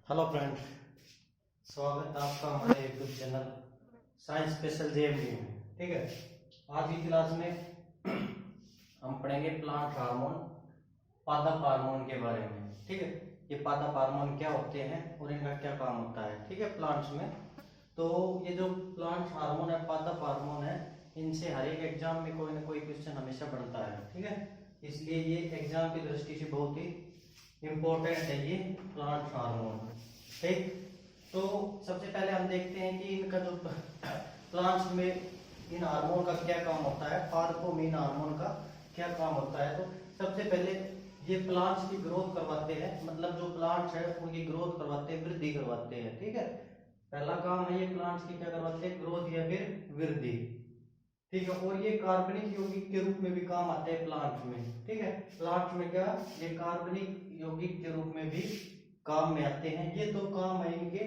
Hello friend, स्वागत है आपका हमारे YouTube channel science special JMD में। ठीक है, आज की क्लास में हम पढ़ेंगे प्लांट हार्मोन, पादप हार्मोन के बारे में। ठीक है, ये पादप हार्मोन क्या होते हैं और इनका क्या काम होता है। ठीक है, प्लांट्स में तो ये जो प्लांट हार्मोन है, पादप हार्मोन है, इनसे हर एक एग्जाम में कोई ना कोई क्वेश्चन हमेशा बनता है। ठीक है, इसलिए ये एग्जाम की दृष्टि से बहुत ही इम्पोर्टेंट है ये प्लांट हार्मोन। ठीक, तो सबसे पहले हम देखते हैं कि इनका जो प्लांट्स में इन हार्मोन का क्या काम होता है, पादपों में इन हार्मोन का क्या काम होता है। तो सबसे पहले ये प्लांट्स की ग्रोथ करवाते हैं, मतलब जो प्लांट्स है उनकी ग्रोथ करवाते हैं, वृद्धि करवाते हैं। ठीक है, पहला काम है ये प्लांट्स की क्या करवाते हैं, ग्रोथ या फिर वृद्धि। ठीक है, और ये कार्बनिक यौगिक के रूप में भी काम आते हैं प्लांट में। ठीक है, प्लांट में क्या, ये कार्बनिक यौगिक के रूप में भी काम में आते हैं। ये दो काम है इनके।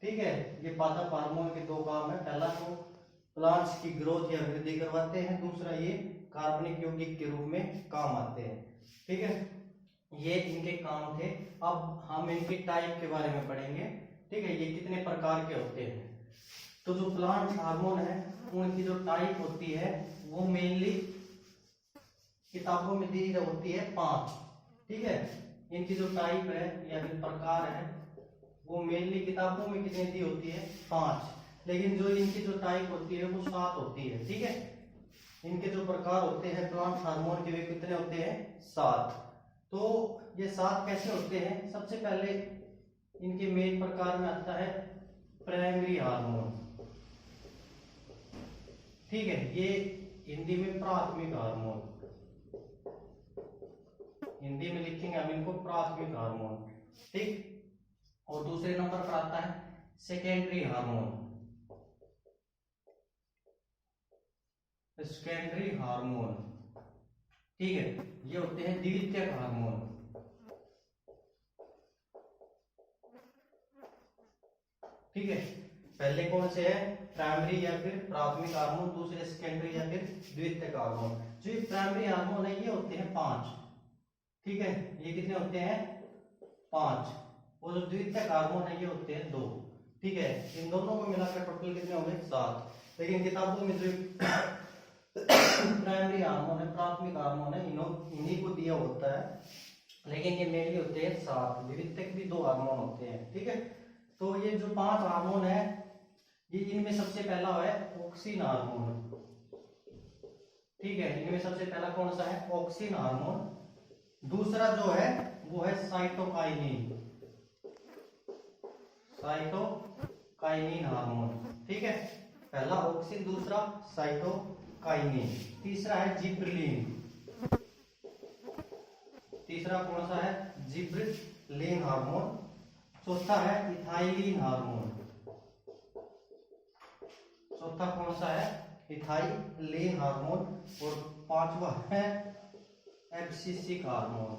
ठीक है, ये पादप हार्मोन के दो काम है, पहला तो प्लांट्स की ग्रोथ या वृद्धि करवाते हैं, दूसरा ये कार्बनिक यौगिक के रूप में काम आते हैं। ठीक है, ये इनके काम थे। अब हम इनके टाइप के बारे में पढ़ेंगे। ठीक है, ये कितने प्रकार के होते हैं। तो जो प्लांट हार्मोन है उनकी जो टाइप होती है वो मेनली किताबों में दी होती है 5। ठीक है, इनकी जो टाइप है या फिर प्रकार है वो मेनली किताबों में कितनी दी होती है, 5। लेकिन जो इनकी जो टाइप होती है वो 7 होती है। ठीक है, इनके जो प्रकार होते हैं प्लांट हार्मोन के वे कितने होते हैं, 7। तो ये 7 कैसे होते हैं, सबसे पहले इनके मेन प्रकार में आता है प्राइमरी हार्मोन। ठीक है, ये हिंदी में प्राथमिक हार्मोन, हिंदी में लिखेंगे हम इनको प्राथमिक हार्मोन। ठीक, और दूसरे नंबर पर आता है सेकेंडरी हार्मोन। सेकेंडरी हार्मोन, ठीक है, ये होते हैं द्वितीयक हार्मोन। ठीक है, पहले कौन से है, प्राइमरी या फिर प्राथमिक हार्मोन, दूसरे सेकेंडरी या फिर द्वितीयक हार्मोन। जो ये प्राइमरी हार्मोन है ये होते हैं 5। ठीक है, ये कितने होते हैं, 5। और जो द्वितीयक हार्मोन है ये होते हैं 2। ठीक है, इन दोनों को मिलाकर टोटल कितने हो गए, 7। लेकिन किताबों में जो प्राइमरी हार्मोन है, प्राथमिक हार्मोन है, इन्हीं को दिया होता है, लेकिन ये मेनली होते हैं 7। द्वितीयक भी 2 हार्मोन होते हैं। ठीक है, तो ये जो 5 हार्मोन है ये इनमें सबसे पहला है ऑक्सिन हार्मोन। ठीक है, इनमें सबसे पहला कौन सा है, ऑक्सिन हार्मोन। दूसरा जो है वो है साइटोकाइनिन, साइटोकाइनिन हार्मोन। ठीक है, पहला ऑक्सिन, दूसरा साइटोकाइनिन, तीसरा है जिब्रेलिन। तीसरा कौन सा है, जिब्रेलिन हार्मोन। चौथा है इथाइलिन हार्मोन। चौथा कौन सा है, इथाइलिन हार्मोन। और पांचवा है एब्सिसिक हार्मोन,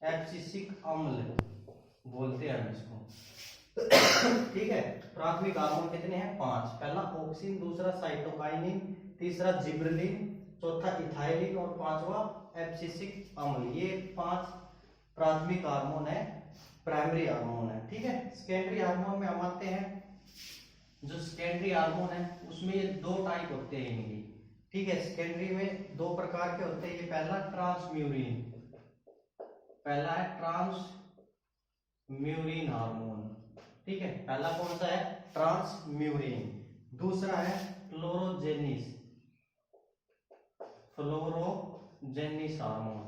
एब्सिसिक अम्ल बोलते हैं हम इसको। ठीक है, प्राथमिक हार्मोन कितने हैं, 5। पहला ऑक्सिन, दूसरा साइटोकाइनिन, तीसरा जिब्रेलिन, चौथा इथाइलिन और पांचवा एब्सिसिक अम्ल। ये 5 प्राथमिक हार्मोन है, प्राइमरी हार्मोन है। ठीक है, सेकेंडरी हार्मोन में हम आते हैं। जो सेकेंडरी हार्मोन है उसमें ये 2 टाइप होते हैं इनकी। ठीक है, सेकेंडरी में 2 प्रकार के होते हैं। ये पहला ट्रांसम्यूरिन, पहला है ट्रांसम्यूरिन हार्मोन। ठीक है, पहला कौन सा है, ट्रांसम्यूरिन। दूसरा है फ्लोरोजेनिस, फ्लोरोजेनिस हार्मोन।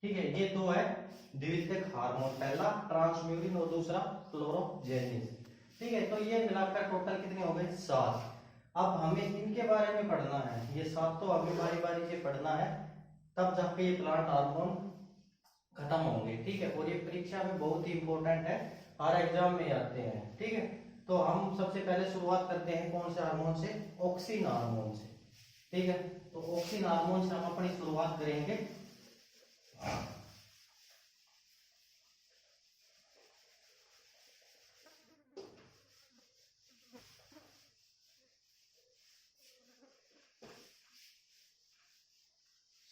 ठीक है, ये 2 है द्वितीयक हार्मोन, पहला ट्रांसम्यूरिन और दूसरा फ्लोरोजेनिस। ठीक है, तो ये मिलाकर टोटल कितने हो गए, 7। अब हमें इनके बारे में पढ़ना है, ये 7 तो हमें बारी बारी से पढ़ना है, तब जाके ये प्लांट हार्मोन खत्म होंगे। ठीक है, और ये परीक्षा में बहुत ही इंपॉर्टेंट है, हर एग्जाम में आते हैं। ठीक है, तो हम सबसे पहले शुरुआत करते हैं कौन से हार्मोन से, ऑक्सिन हार्मोन से। ठीक है, तो ऑक्सिन हार्मोन से हम अपनी शुरुआत करेंगे।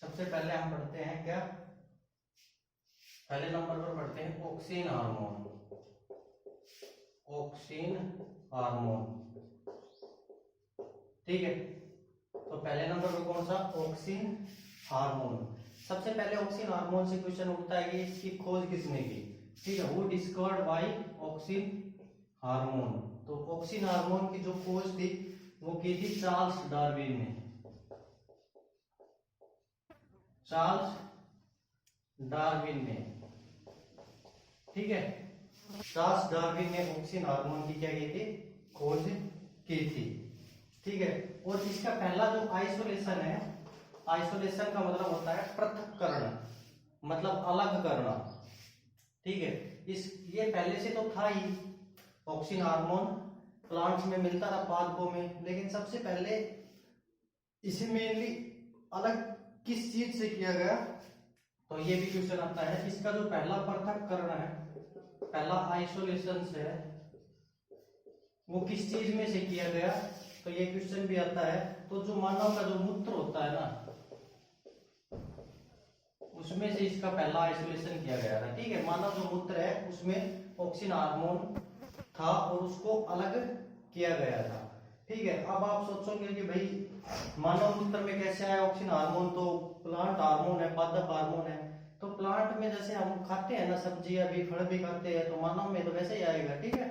सबसे पहले हम पढ़ते हैं क्या, पहले नंबर पर पढ़ते हैं ऑक्सिन हार्मोन। ऑक्सिन हार्मोन, ठीक है। तो पहले नंबर पर कौन सा, ऑक्सिन हार्मोन। सबसे पहले ऑक्सिन हार्मोन से क्वेश्चन उठता है कि इसकी खोज किसने की, ठीक है। वो डिस्कवर्ड बाय ऑक्सिन हार्मोन। तो ऑक्सिन हार्मोन की जो खोज थी वो की थी चार्ल्स डार्विन ने। चार्ल्स डार्विन ने, ठीक है। चार्ल्स डार्विन ने ऑक्सिन हार्मोन की क्या की थी, खोज की थी, ठीक है। और इसका पहला जो आइसोलेशन है, आइसोलेशन का मतलब होता है पृथक्करण, मतलब अलग करना, ठीक है। ये पहले से तो था ही, ऑक्सिन हार्मोन प्लांट्स में मिलता था पादपों में, लेकिन सबसे पहले इसे मेनली अलग किस चीज से किया गया, तो ये भी क्वेश्चन आता है। इसका जो पहला पृथक्करण है, पहला आइसोलेशन है, वो किस चीज में से किया गया, तो ये क्वेश्चन भी आता है। तो जो मानव का जो मूत्र होता है ना, उसमें से इसका पहला आइसोलेशन किया गया था, ठीक है। मानव जो मूत्र है उसमें ऑक्सिन हार्मोन था और उसको अलग किया गया था, ठीक है। अब आप सोचोगे कि भाई मानव मूत्र में कैसे आया ऑक्सिन हार्मोन, तो प्लांट हार्मोन है, पादप हार्मोन है। तो प्लांट में जैसे हम खाते हैं ना सब्जियां भी, फल भी खाते हैं, तो मानव में तो वैसे ही आएगा, ठीक है।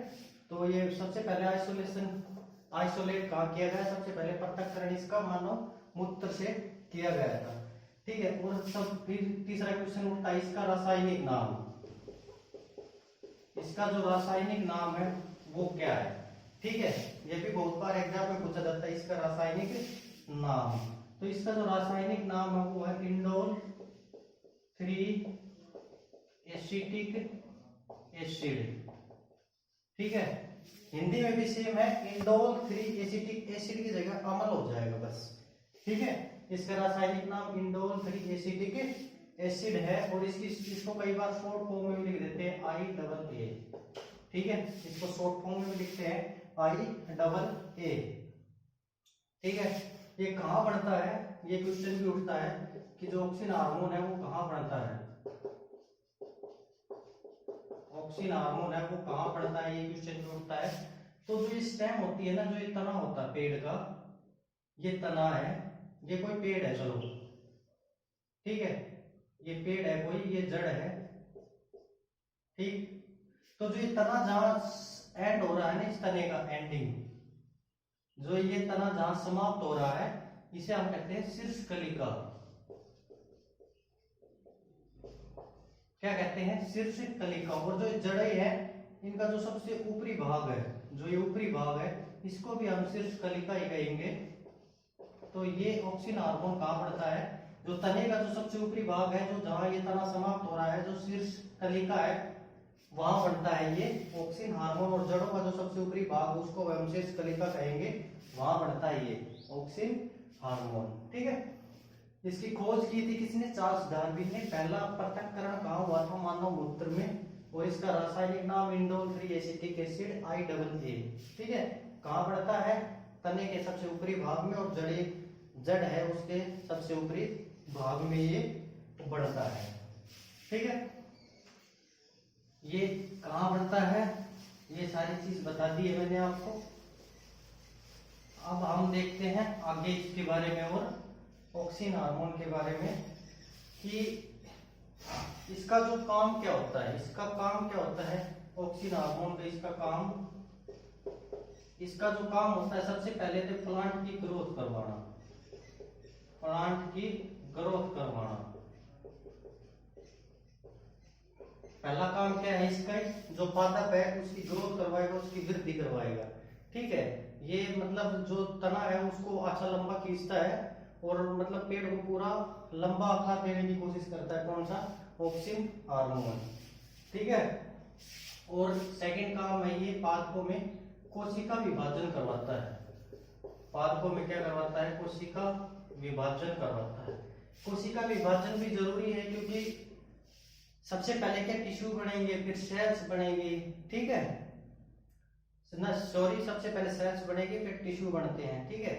तो ये सबसे पहले आइसोलेट कहाँ किया गया, सबसे पहले पृथक्करण इसका मानव मूत्र से किया गया था, ठीक है। और सब फिर तीसरा क्वेश्चन उठता है, इसका रासायनिक नाम, इसका जो रासायनिक नाम है वो क्या है, ठीक है। ये भी बहुत बार एग्जाम में पूछा जाता है, इसका रासायनिक नाम। तो इसका जो रासायनिक नाम है वो है इंडोल 3 एसिटिक एसिड, ठीक है। हिंदी में भी सेम है, इंडोल 3 एसिटिक एसिड की जगह अम्ल हो जाएगा बस, ठीक है। इसका रासायनिक नाम इंडोल 3 एसिटिक एसिड है। और इसको कई बार शॉर्ट फॉर्म में भी लिख देते हैं IA, ठीक है। इसको शॉर्ट फॉर्म में भी लिखते हैं IA, ठीक है। ये कहाँ बढ़ता है, ये क्वेश्चन भी उठता है कि जो ऑक्सिन हार्मोन है वो कहाँ बढ़ता है, ऑक्सिन हार्मोन है वो कहाँ बढ़ता है, ये क्वेश्चन भी उठता है। तो जो ये स्टेम होती है ना, जो ये तना होता है पेड़ का, ये तना है, ये कोई पेड़ है, चलो ठीक है, ये पेड़ है कोई, ये जड़ है, ठीक। तो जो ये तना जहां एंड हो रहा है ना, इस तने का एंडिंग, जो ये तना जहां समाप्त हो रहा है, इसे हम कहते हैं शीर्ष कलिका। क्या कहते हैं, शीर्ष कलिका। और जो जड़ें हैं, इनका जो सबसे ऊपरी भाग है, जो ये ऊपरी भाग है, इसको भी हम शीर्ष कलिका ही कहेंगे। तो ये ऑक्सिन हार्मोन कहाँ बढ़ता है, जो तने का जो सबसे ऊपरी भाग है, जो जहां ये तना समाप्त हो रहा है, जो शीर्ष कलिका है, वहां बढ़ता है ये ऑक्सिन हार्मोन। और जड़ों का जो सबसे ऊपरी भाग, उसको हम शीर्ष कलिका कहेंगे, वहां बढ़ता है ये ऑक्सिन हार्मोन, ठीक है। इसकी खोज की थी किसने, चार्ल्स डार्विन ने। पहला पृथक्करण कहाँ हुआ था, मानव मूत्र में। और इसका रासायनिक नाम इंडोल 3 एसिटिक एसिड IA, ठीक है। कहाँ बढ़ता है, तने के सबसे ऊपरी भाग में, और जड़ है उसके सबसे ऊपरी भाग में ये बढ़ता है, ठीक है। ये कहाँ बढ़ता है, ये सारी चीज बता दी है मैंने आपको। अब हम देखते हैं आगे इसके बारे में, और ऑक्सिन हार्मोन के बारे में, कि इसका जो काम क्या होता है, इसका काम क्या होता है ऑक्सिन हार्मोन का। इसका जो काम होता है, सबसे पहले तो प्लांट की ग्रोथ करवाना, प्लांट की ग्रोथ करवाना पहला काम क्या है इसका, जो पादप है उसकी ग्रोथ करवाएगा, उसकी वृद्धि करवाएगा, ठीक है। ये मतलब जो तना है उसको अच्छा लंबा खींचता है, और मतलब पेड़ को पूरा लंबा आकार देने की कोशिश करता है, कौन सा, ऑक्सिन हार्मोन, ठीक है। और सेकंड काम है ये पादपों में कोशिका विभाजन करवाता है। पादपों में क्या करवाता है, कोशिका विभाजन करवाता है। कोशिका विभाजन भी जरूरी है, क्योंकि सबसे पहले क्या टिश्यू बनेंगे, फिर सेल्स बनेंगे, ठीक है ना, सॉरी, सबसे पहले सेल्स बनेंगे, फिर टिश्यू बनते हैं, ठीक है,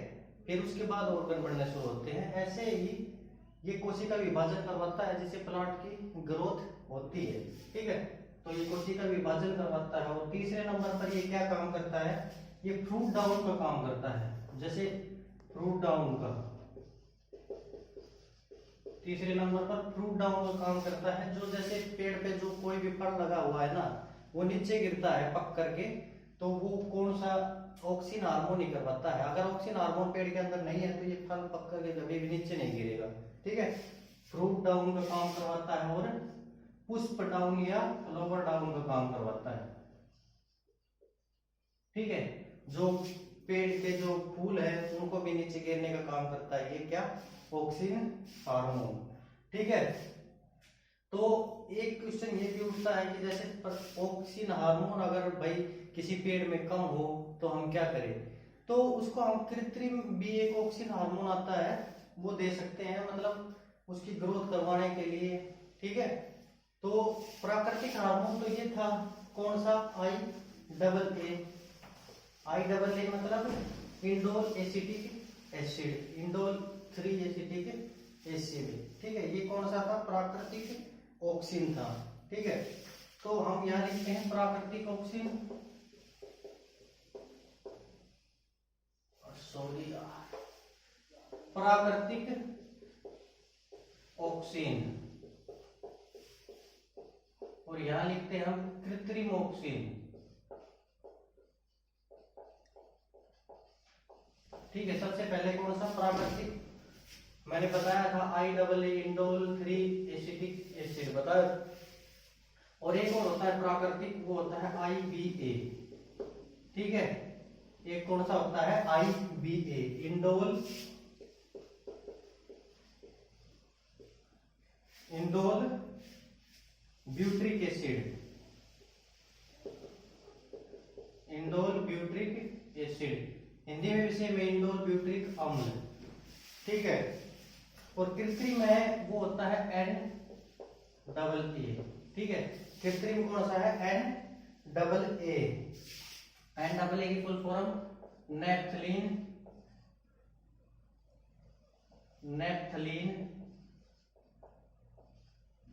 फिर उसके बाद ऑर्गन बनने शुरू होते हैं। ऐसे ही ये कोशिका विभाजन करवाता है, जिससे प्लांट की ग्रोथ होती है। ठीक है, तो ये कोशिका विभाजन करवाता है। और तीसरे नंबर पर ये क्या काम करता है, ये फ्रूट डाउन का काम करता है। जैसे फ्रूट डाउन का, तीसरे नंबर पर फ्रूट डाउन का काम करता है। जो जैसे पेड़ पे जो कोई भी फल लगा हुआ है ना, वो नीचे गिरता है पक करके, तो वो कौन सा ऑक्सीन हार्मोन ही करवाता है। अगर ऑक्सीन हार्मोन पेड़ के अंदर नहीं है तो ये फल पक करके कभी भी नीचे नहीं गिरेगा। ठीक है, फ्रूट डाउन का काम करवाता है और पुष्प डाउन या फ्लावर डाउन का काम करवाता है। ठीक है, जो पेड़ के जो फूल है उनको भी नीचे गिरने का काम करता है ये क्या, ऑक्सीन हार्मोन। ठीक है, तो एक क्वेश्चन ये भी उठता है कि जैसे ऑक्सीन हार्मोन अगर भाई किसी पेड़ में कम हो तो हम क्या करें, तो उसको हम कृत्रिम भी एक ऑक्सीन हार्मोन आता है वो दे सकते हैं, मतलब उसकी ग्रोथ करवाने के लिए। ठीक है, तो प्राकृतिक हार्मोन तो ये था कौन सा, आई डबल ए मतलब indole acetic acid, indole 3 acetic acid. ठीक है, ये कौन सा था, प्राकृतिक ऑक्सीन था। ठीक है, तो हम यहां लिखते हैं प्राकृतिक ऑक्सीन, सॉरी प्राकृतिक ऑक्सीन, और यहां लिखते हैं हम कृत्रिम ऑक्सीन। ठीक है, सबसे पहले कौन सा, प्राकृतिक, मैंने बताया था I double A indole 3 acetic acid बताया। और एक और होता है प्राकृतिक, वो होता है IBA। ठीक है, एक कौन सा होता है, IBA, indole butyric acid, indole butyric acid, Hindi में विषय में इंडोल ब्यूट्रिक अम्ल। ठीक है, और कृत्रिम है वो होता है NAA। ठीक है, कृत्रिम कौन सा है, NAA। NAA की full form naphthalene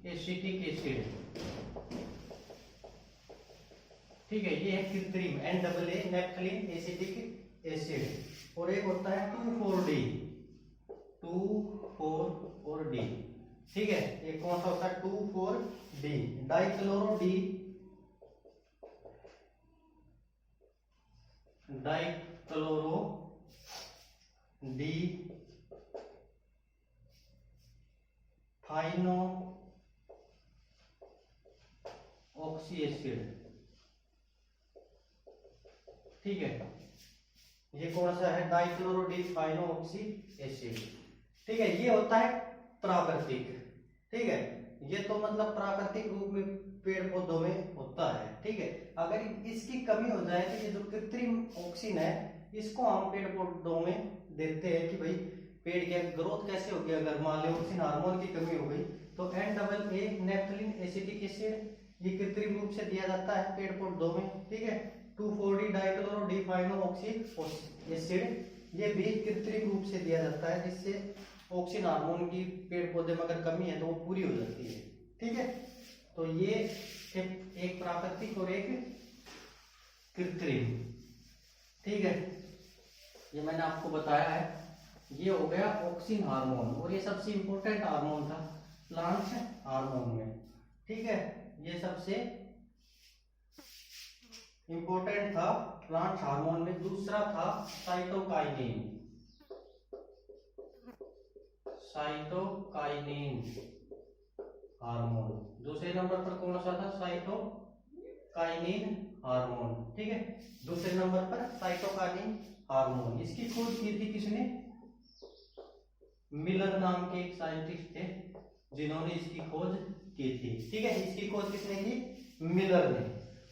acetic acid. ठीक है, ये है कृत्रिम NAA नेप्थलीन एसिटिक एसिड। और एक होता है 2,4-D, 2,4-D। ठीक है, एक कौन सा होता है, 2,4-D, डाइक्लोरो-D, डाइक्लोरो-D थाइनो ऑक्सी एसिड। ठीक है, ये कौन सा है, डाइक्लोरो-D थाइनो ऑक्सी एसिड। ठीक है, ये होता है प्राकृतिक। ठीक है, ये तो मतलब प्राकृतिक रूप में पेड़ पौधों में होता है। ठीक है, अगर इसकी कमी हो जाए तो ये जो कृत्रिम ऑक्सीन है इसको हम पेड़ पौधों में देते हैं कि भाई पेड़ की ग्रोथ कैसे होगी। अगर मान लो ऑक्सीन हार्मोन की कमी हो गई तो NAA नेप्थलीन एसिटिक एसिड ये कृत्रिम रूप से दिया जाता है पेड़ पौधों में। ठीक है, 2,4-D डाइक्लोरो-D थाइनो ऑक्सी एसिड ये भी कृत्रिम रूप से दिया जाता है, जिससे ऑक्सीन हार्मोन की पेड़ पौधे में अगर कमी है तो वो पूरी हो जाती है। ठीक है, तो ये एक प्राकृतिक और एक कृत्रिम। ठीक है, ये मैंने आपको बताया है, ये हो गया ऑक्सीन हार्मोन, और ये सबसे इंपॉर्टेंट हार्मोन था प्लांट हार्मोन में। ठीक है, ये सबसे इंपॉर्टेंट था प्लांट हार्मोन में। दूसरा था साइटोकाइनिन, साइटोकाइनिन हार्मोन। दूसरे नंबर पर कौन सा था, साइटोकाइनिन हार्मोन। ठीक है, दूसरे नंबर पर साइटोकाइनिन हार्मोन। इसकी खोज की थी किसने, मिलर नाम के एक साइंटिस्ट थे जिन्होंने इसकी खोज की थी। ठीक है, इसकी खोज किसने की, मिलर ने।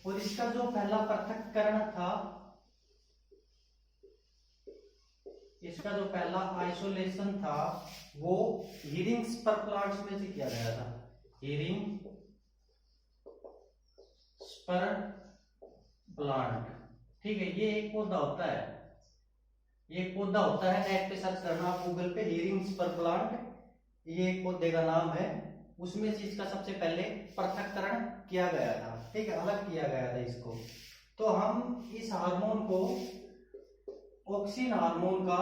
और इसका जो पहला पृथक्करण था, इसका जो पहला आइसोलेशन था वो हीरिंग स्पर प्लांट्स में से किया गया था, हीरिंग स्पर प्लांट। ठीक है, ये एक पौधा होता है, ये एक पौधा होता है, नेट पे सर्च करना आप गूगल पे, हीरिंग स्पर प्लांट, ये एक पौधे का नाम है। उसमें से इसका सबसे पहले पृथक्करण किया गया था, ठीक है, अलग किया गया था इसको। तो हम इस हार्मोन को ऑक्सिन हार्मोन का,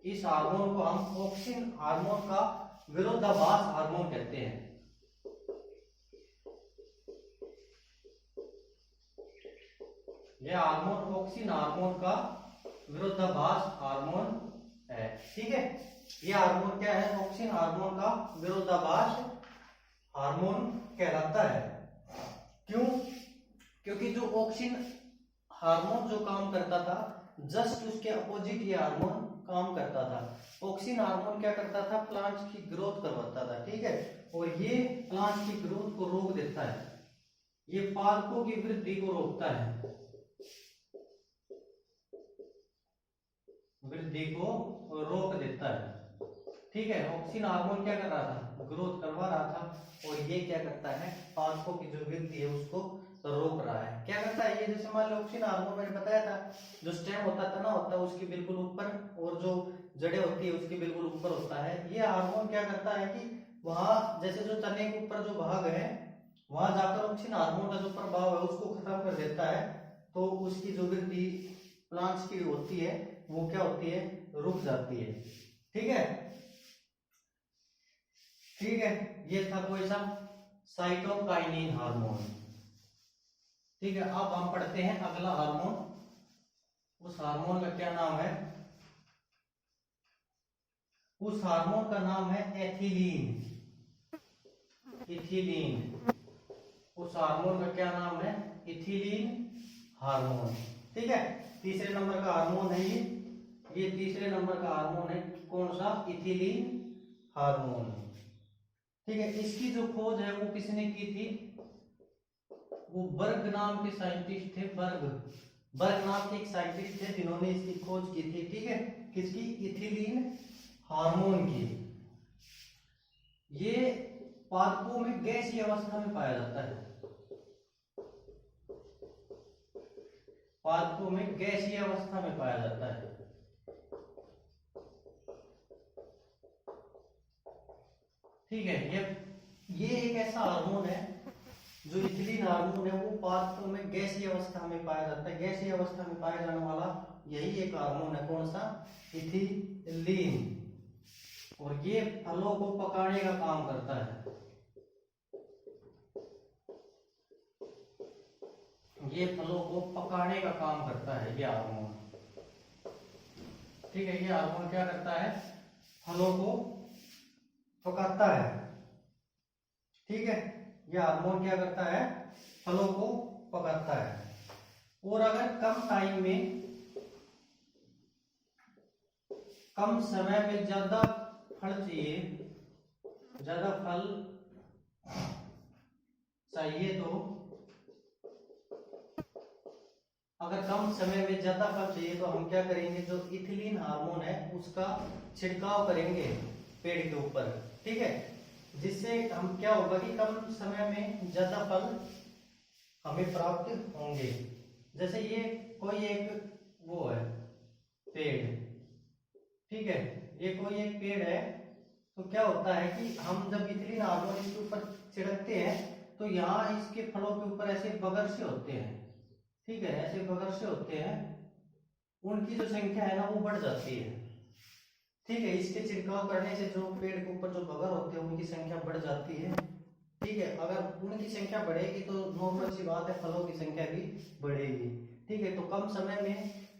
इस हार्मोन को हम ऑक्सिन हार्मोन का विरोधाभास हार्मोन कहते हैं। यह हार्मोन ऑक्सिन हार्मोन का विरोधाभास हार्मोन है, ठीक है। यह हार्मोन क्या है? ऑक्सिन हार्मोन का विरोधाभास हार्मोन कहलाता है। क्यों? क्योंकि जो ऑक्सिन हार्मोन जो काम करता था, जस्ट उसके अपोजिट ये हार्मोन काम करता था। ऑक्सिन हार्मोन क्या करता था? प्लांट की ग्रोथ करवाता था, ठीक है, और ये प्लांट की ग्रोथ को रोक देता है, ये पालकों की वृद्धि को रोकता है, वृद्धि को रोक देता है, ठीक है। ऑक्सिन हार्मोन क्या कर रहा था? ग्रोथ करवा रहा था, और ये क्या करता है? पालकों की जो वृद्धि है उसको रोक रहा है। क्या करता है ये? जैसे मान लो ऑक्सिन हार्मोन मैंने बताया था, जो स्टेम होता है, तना होता है, उसके बिल्कुल ऊपर, और जो जड़ें होती है उसके बिल्कुल ऊपर होता है। ये हार्मोन क्या करता है कि वहां जैसे जो तने के ऊपर जो भाग है, वहां जाकर ऑक्सिन हार्मोन का जो प्रभाव है उसको खत्म कर देता है। तो उसकी जो वृद्धि प्लांट्स की होती है वो क्या होती है? रुक जाती है, ठीक है, ठीक है। ये था कोई सा साइटोकाइनिन हार्मोन, ठीक है। अब हम पढ़ते हैं अगला हार्मोन। उस हार्मोन का क्या नाम है? उस हार्मोन का नाम है एथिलीन, इथिलीन। उस हार्मोन का क्या नाम है? इथिलीन हार्मोन, ठीक है। तीसरे नंबर का हार्मोन है ये तीसरे नंबर का हार्मोन है। कौन सा? इथिलीन हार्मोन, ठीक है। इसकी जो खोज है वो किसने की थी? वो बर्ग नाम के साइंटिस्ट थे, बर्ग नाम के एक साइंटिस्ट थे जिन्होंने इसकी खोज की थी, ठीक है। किसकी? इथिलीन हार्मोन की। ये पादपों में गैसीय अवस्था में पाया जाता है, पादपों में गैसीय अवस्था में पाया जाता है, ठीक है। ये एक ऐसा हार्मोन है, जो इथिलीन हार्मोन है, वो पादपों में गैसीय अवस्था में पाया जाता है। गैसीय अवस्था में पाया जाने वाला यही एक हार्मोन है। कौन सा? इथिलीन। और ये फलों को पकाने का काम करता है, ये फलों को पकाने का काम करता है ये हार्मोन, ठीक है। ये हार्मोन क्या करता है? फलों को पकाता है, ठीक है। ये हार्मोन क्या करता है? फलों को पकाता है। और अगर कम टाइम में, कम समय में ज्यादा फल चाहिए, ज्यादा फल चाहिए, तो अगर कम समय में ज्यादा फल चाहिए तो हम क्या करेंगे? जो इथिलीन हार्मोन है उसका छिड़काव करेंगे पेड़ के ऊपर, ठीक है। जिससे हम क्या होगा कि कम समय में ज्यादा फल हमें प्राप्त होंगे। जैसे ये कोई एक वो है पेड़, ठीक है, ये कोई एक पेड़ है, तो क्या होता है कि हम जब इथिलीन हार्मोन इसके ऊपर छिड़कते हैं तो यहाँ इसके फलों के ऊपर ऐसे बगर से होते हैं, ठीक है, ऐसे बगर से होते हैं, उनकी जो संख्या है ना वो बढ़ जाती है, ठीक है। इसके छिड़काव करने से जो पेड़ के ऊपर जो बगर होते हैं उनकी संख्या बढ़ जाती है, ठीक है। अगर उनकी संख्या बढ़ेगी तो नॉर्मल सी बात है, फलों की संख्या भी बढ़ेगी, ठीक है। तो कम समय में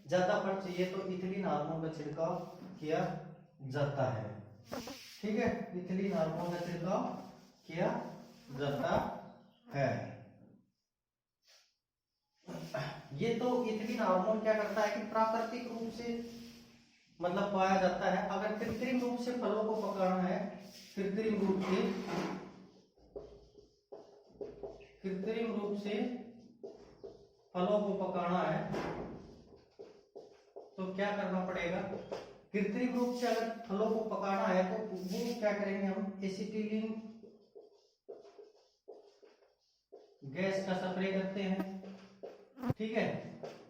ज्यादा फल चाहिए तो इथिलीन हार्मोन का छिड़काव किया जाता है, ठीक है। इथिलीन हार्मोन का छिड़काव किया जाता है। ये तो इथिलीन हार्मोन क्या करता है कि प्राकृतिक रूप से मतलब पाया जाता है। अगर कृत्रिम रूप से फलों को पकाना है, कृत्रिम रूप से फलों को पकाना है तो क्या करना पड़ेगा? कृत्रिम रूप से अगर फलों को पकाना है तो वो क्या करेंगे? हम एसिटिलीन गैस का स्प्रे करते हैं, ठीक है।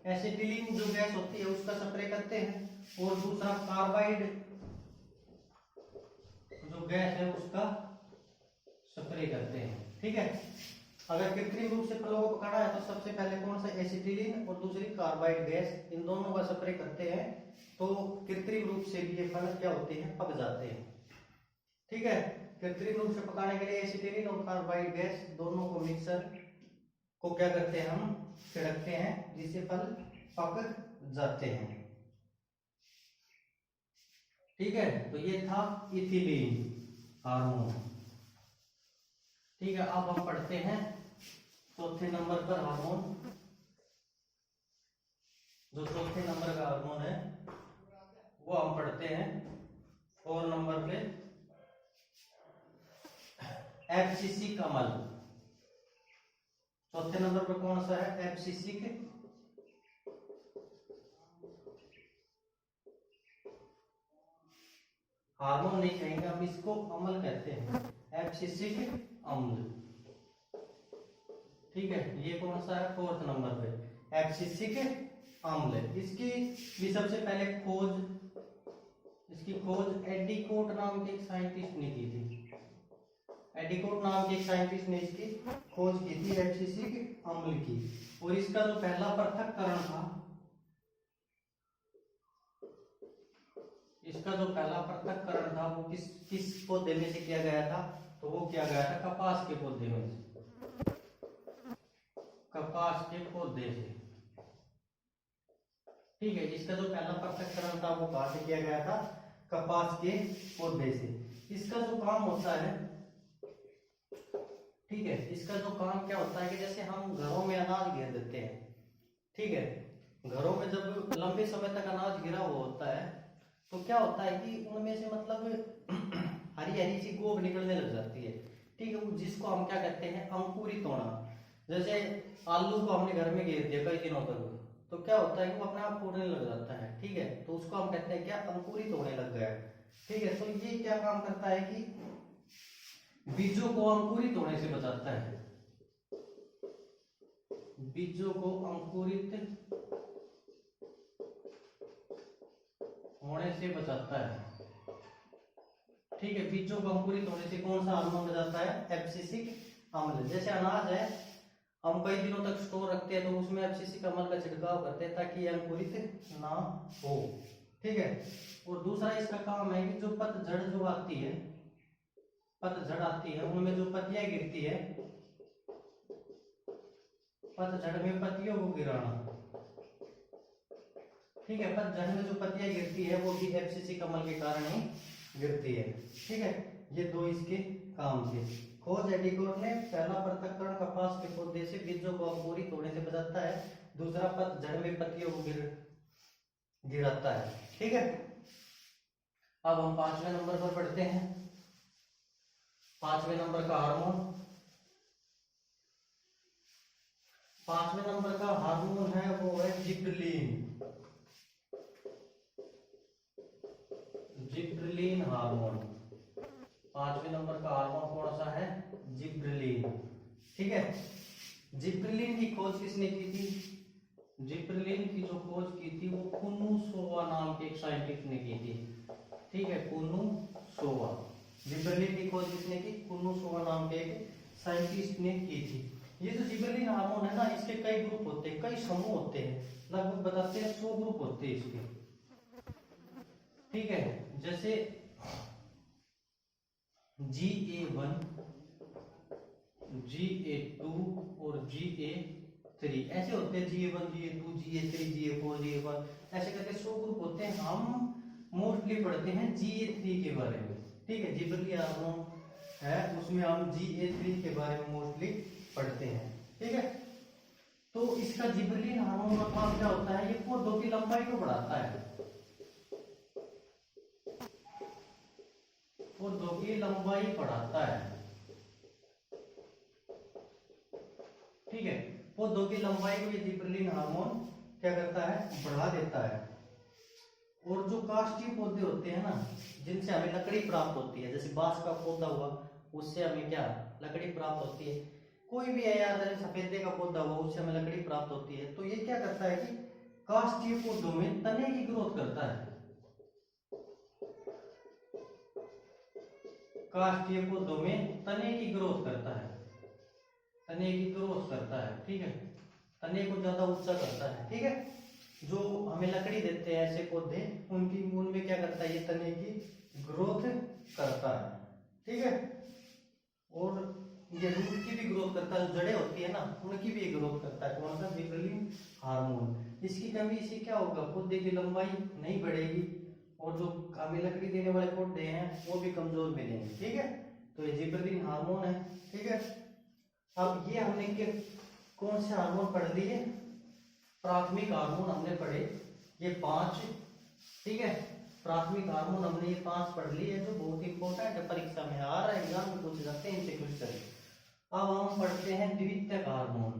एसिटिलीन जो गैस होती है उसका स्प्रे करते हैं। और दूसरा जो गैस है उसका स्प्रे करते हैं। ठीक है, अगर कृत्रिम रूप से फलों को पकाना है तो सबसे पहले कौन सा, एसिटिलीन और दूसरी कार्बाइड गैस, इन दोनों का स्प्रे करते हैं तो कृत्रिम रूप से भी ये फल क्या होते हैं, पक जाते हैं। ठीक है, कृत्रिम रूप से पकाने के लिए एसिटिलीन और कार्बाइड गैस दोनों को मिक्सर को क्या करते हैं, हम छिड़कते हैं जिससे फल पक जाते हैं। ठीक है, तो ये था इथिलीन हार्मोन। ठीक है, अब हम पढ़ते हैं चौथे नंबर पर हार्मोन। जो चौथे नंबर का हार्मोन है वो हम पढ़ते हैं 4 नंबर पे, एब्सिसिक अम्ल। चौथे नंबर पर कौन सा है, एब्सिसिक हार्मोन नहीं कहेंगे, हम इसको अम्ल कहते हैं, एब्सिसिक अम्ल। ठीक है, ये कौन सा है, 4th नंबर पे एब्सिसिक अम्ल। इसकी भी सबसे पहले खोज एडिकोट नाम के एक साइंटिस्ट ने की थी। एडिकोट नाम के एक साइंटिस्ट ने इसकी खोज की थी, एब्सिसिक अम्ल की। और इसका जो पहला पृथक्करण था, वो किस पौधे में से किया गया था, तो वो किया गया था कपास के पौधे में से, कपास के पौधे से। ठीक है, इसका जो पहला पृथक्करण था वो कहां से किया गया था, कपास के पौधे से। इसका जो काम होता है, ठीक है, इसका जो काम क्या होता है कि जैसे हम घरों में अनाज घेर देते हैं। ठीक है, घरों में जब लंबे समय तक अनाज गिरा हुआ होता है तो क्या होता है कि उनमें से मतलब हरी हरी सी गोब निकलने लग जाती है। ठीक है, जिसको हम क्या कहते हैं, अंकुरित होना। जैसे आलू को हमने घर में घेर दिया कई दिनों तक, तो क्या होता है कि वो अपने आप फूटने लग जाता है। ठीक है, तो उसको हम कहते हैं क्या, अंकुरित होने लग गया है। ठीक है, तो ये क्या काम करता है कि बीजों को अंकुरित होने से बचाता है, बीजों को अंकुरित होने से बचाता है। ठीक है, बीजों को अंकुरित होने से कौन सा हार्मोन बचाता है, एब्सिसिक अम्ल। जैसे अनाज है, हम कई दिनों तक स्टोर रखते हैं तो उसमें एब्सिसिक अम्ल का छिड़काव करते हैं ताकि ये अंकुरित ना हो। ठीक है, और दूसरा इसका काम है कि जो पतझड़ जो आती है, पतझड़ आती है, उनमें जो पत्तियां गिरती है, पतझड़ में पत्तियों को गिराना। ठीक है, पतझड़ में जो पत्तियां गिरती है वो भी एब्सिसिक अम्ल के कारण ही गिरती है। ठीक है, ये दो इसके काम थे। खोज एडिकोट ने पहला पृथक्करण कपास के पौधे से बीजों को अंकुरित होने से बचाता है, दूसरा पतझड़ में पत्तियों को गिराता है। ठीक है, अब हम 5वें नंबर पर पढ़ते हैं। 5वें नंबर का हार्मोन, 5वें नंबर का हार्मोन है वो है जिबरेलिन। जिबरेलिन हार्मोन, 5वें नंबर का हार्मोन कौन सा है, जिबरेलिन। ठीक है, जिबरेलिन की खोज किसने की थी, जिबरेलिन की जो खोज की थी वो कुनुसोवा नाम के एक साइंटिस्ट ने की थी। ठीक है, कुनुसोवा, जिबरेलिन की खोज किसने की, कुनुसोवा नाम के एक साइंटिस्ट ने की थी। ये जो जिबरेलिन हार्मोन है ना, इसके कई ग्रुप होते हैं, कई समूह होते हैं, लगभग बताते हैं 100 ग्रुप होते हैं इसके। ठीक है, जैसे GA1, GA2 और GA3 ऐसे होते हैं, GA1, GA2, GA3, GA4, GA5 ऐसे करके 100 ग्रुप होते हैं। हम मोस्टली पढ़ते हैं GA3 के बारे में। ठीक है, जिबरेलिन हार्मोन है उसमें हम GA3 के बारे में मोस्टली पढ़ते हैं। ठीक है, तो इसका जिबरेलिन हार्मोन का काम क्या होता है, ये पौधों की लंबाई को बढ़ाता है, पौधों की लंबाई बढ़ाता है। ठीक है, पौधों की लंबाई को ये जिबरेलिन हार्मोन क्या करता है, बढ़ा देता है। और जो काष्ठीय पौधे होते हैं ना, जिनसे हमें लकड़ी प्राप्त होती है, जैसे बांस का पौधा हुआ, उससे हमें क्या लकड़ी प्राप्त होती है। कोई भी है यार, जैसे सफेदे का पौधा हुआ, उससे हमें लकड़ी प्राप्त होती है। तो ये क्या करता है कि काष्ठीय पौधों में तने की ग्रोथ करता है। काष्ठीय पौधों में तने की ग्रोथ करता है, तने की ग्रोथ करता है, ठीक है, तने को ज्यादा ऊंचा करता है, ठीक है। जो हमें लकड़ी देते हैं ऐसे पौधे, उनकी उनमें क्या करता है, ये तने की ग्रोथ करता है, ठीक है। और ये रूट की भी ग्रोथ करता है, जो जड़ें होती है ना उनकी भी ग्रोथ करता है। कौन सा? Gibberellin hormone. इसकी कमी से क्या होगा, पौधे की लंबाई नहीं बढ़ेगी और जो हमें लकड़ी देने वाले पौधे हैं वो भी कमजोर मिलेंगे, ठीक है। तो ये जिबरेलिन हार्मोन है, ठीक है। अब ये हमने कौन से हार्मोन पढ़ लिए? प्राथमिक हार्मोन हमने पढ़े ये 5, ठीक है। प्राथमिक हार्मोन हमने ये 5 पढ़ लिए, जो बहुत इंपॉर्टेंट है, परीक्षा में आ रहा है, एग्जाम में पूछ जाते हैं इनसे क्वेश्चन। अब हम पढ़ते हैं द्वितीयक हार्मोन।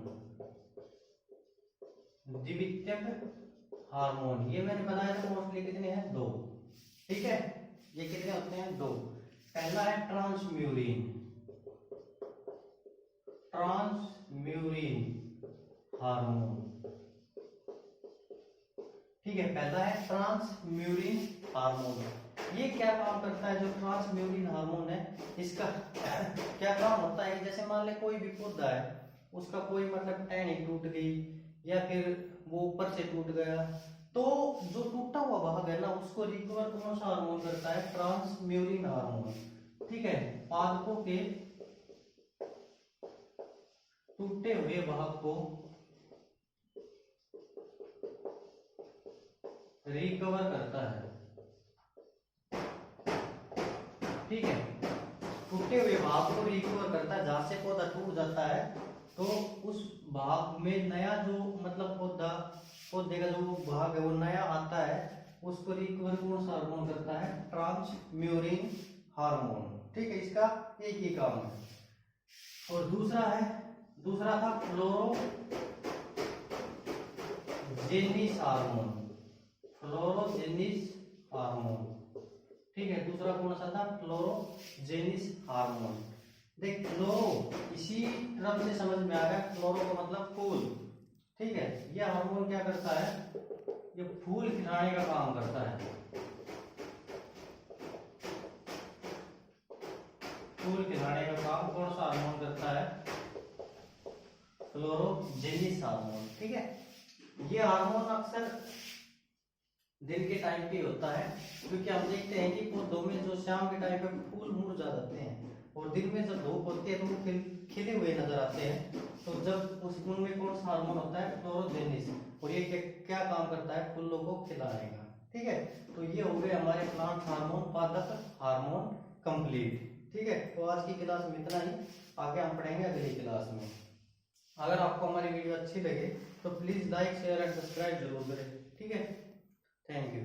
द्वितीयक हार्मोन ये मैंने बताया था मोस्टली कितने हैं? 2, ठीक है। ये कितने होते हैं? 2। पहला है ट्रांसम्यूरिन, ट्रांसम्यूरिन हार्मोन, ठीक है। पहला है ट्रांसम्यूरिन हार्मोन। ये क्या काम करता है? जो ट्रांसम्यूरिन हार्मोन है इसका क्या काम होता है? जैसे मान ले कोई भी पौधा है, उसका कोई मतलब टहनी टूट गई या फिर वो ऊपर से टूट गया, तो जो टूटा हुआ भाग है ना उसको रिकवर कौन सा हार्मोन करता है? ट्रांसम्यूरिन हार्मोन, ठीक है। पादपों के टूटे हुए भाग को रिकवर करता है, ठीक है। टूटे हुए भाग को रिकवर करता है, जहां से पौधा टूट जाता है तो उस भाग में नया जो मतलब पौधे का जो भाग है वो नया आता है, उसको रिकवर कौन सा हार्मोन करता है? ट्रांसम्यूरिन हार्मोन, ठीक है। इसका एक ही काम है। और दूसरा था फ्लोरोजेनिस हार्मोन, फ्लोरोजेनिस हार्मोन, ठीक है। दूसरा कौन सा था? फ्लोरोजेनिस हार्मोन। देख फ्लोरो इसी क्रम से समझ में आ गया, फ्लोरो का मतलब फूल, ठीक है। ये हार्मोन क्या करता है? ये फूल खिलाने का काम करता है, फूल खिलाने का काम कौन सा हार्मोन करता है? फ्लोरोजेनिस हार्मोन, ठीक है। ये हार्मोन अक्सर दिन के टाइम पे होता है, क्योंकि हम देखते हैं कि पौधों में जो शाम के टाइम पे फूल मुरझा जाते हैं और दिन में जब धूप होती है तो वो खिले हुए नजर आते हैं। तो जब उस उनमें कौन सा हार्मोन होता है? फ्लोरोजेनिस। और ये क्या काम करता है? फूलों को खिलाने का, ठीक है। तो ये हो गए हमारे प्लांट हार्मोन, पादप हार्मोन कंप्लीट, ठीक है। तो आज की क्लास में इतना ही, आगे हम पढ़ेंगे अगली क्लास में। अगर आपको हमारी वीडियो अच्छी लगे तो please like share and subscribe जरूर करें, ठीक है। Thank you.